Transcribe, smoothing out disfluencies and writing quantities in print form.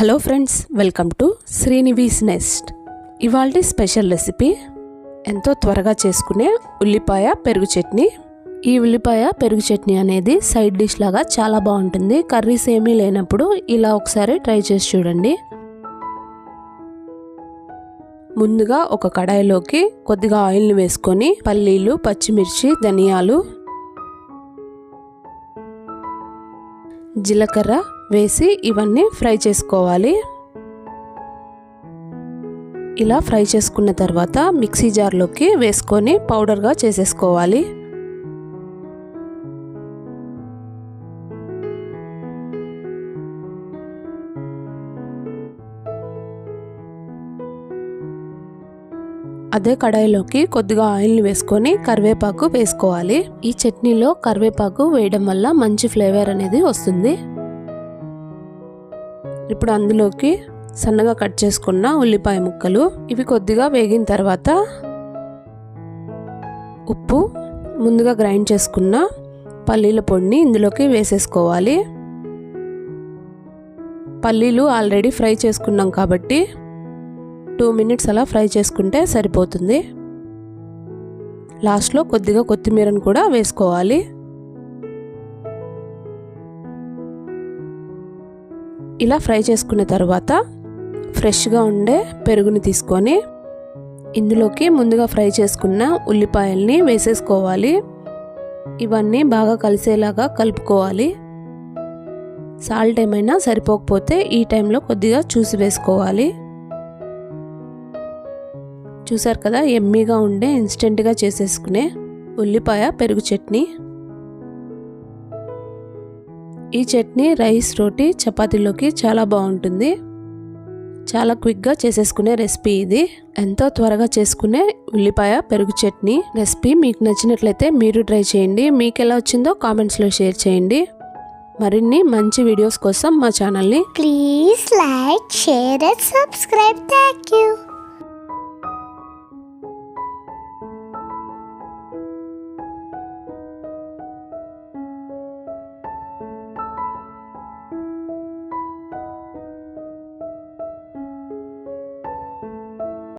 Hello friends, welcome to Srinivees nest. ఇవాల్టి special recipe ఎంతో త్వరగా చేసుకునే ఉల్లిపాయ పెరుగు చట్నీ. ఈ ఉల్లిపాయ పెరుగు చట్నీ అనేది సైడ్ డిష్ లాగా చాలా బాగుంటుంది. కర్రీస్ ఏమీ లేనప్పుడు ఇలా ఒకసారి ట్రై చేసి చూడండి. ముందుగా ఒక కడాయిలోకి కొద్దిగా ఆయిల్ని వేసుకొని పల్లీలు, పచ్చిమిర్చి, ధనియాలు, జీలకర్ర వేసి ఇవన్నీ ఫ్రై చేసుకోవాలి. ఇలా ఫ్రై చేసుకున్న తర్వాత మిక్సీ జార్లోకి వేసుకొని పౌడర్గా చేసేసుకోవాలి. అదే కడాయిలోకి కొద్దిగా ఆయిల్ని వేసుకొని కరివేపాకు వేసుకోవాలి. ఈ చట్నీలో కరివేపాకు వేయడం వల్ల మంచి ఫ్లేవర్ అనేది వస్తుంది. ఇప్పుడు అందులోకి సన్నగా కట్ చేసుకున్న ఉల్లిపాయ ముక్కలు, ఇవి కొద్దిగా వేగిన తర్వాత ఉప్పు, ముందుగా గ్రైండ్ చేసుకున్న పల్లీల పొడిని ఇందులోకి వేసేసుకోవాలి. పల్లీలు ఆల్రెడీ ఫ్రై చేసుకున్నాం కాబట్టి 2 minutes అలా ఫ్రై చేసుకుంటే సరిపోతుంది. లాస్ట్లో కొద్దిగా కొత్తిమీరను కూడా వేసుకోవాలి. ఇలా ఫ్రై చేసుకున్న తర్వాత ఫ్రెష్గా ఉండే పెరుగుని తీసుకొని ఇందులోకి ముందుగా ఫ్రై చేసుకున్న ఉల్లిపాయల్ని వేసేసుకోవాలి. ఇవన్నీ బాగా కలిసేలాగా కలుపుకోవాలి. సాల్ట్ ఏమైనా సరిపోకపోతే ఈ టైంలో కొద్దిగా చూసి వేసుకోవాలి. చూసారు కదా, ఎమ్మీగా ఉండే ఇన్స్టెంట్గా చేసేసుకునే ఉల్లిపాయ పెరుగు చట్నీ. ఈ చట్నీ రైస్, రోటీ, చపాతీలోకి చాలా బాగుంటుంది. చాలా క్విక్గా చేసేసుకునే రెసిపీ ఇది. ఎంతో త్వరగా చేసుకునే ఉల్లిపాయ పెరుగు చట్నీ రెసిపీ మీకు నచ్చినట్లయితే మీరు ట్రై చేయండి. మీకు ఎలా వచ్చిందో కామెంట్స్లో షేర్ చేయండి. మరిన్ని మంచి వీడియోస్ కోసం మా ఛానల్ని please like, share and subscribe. Thank you.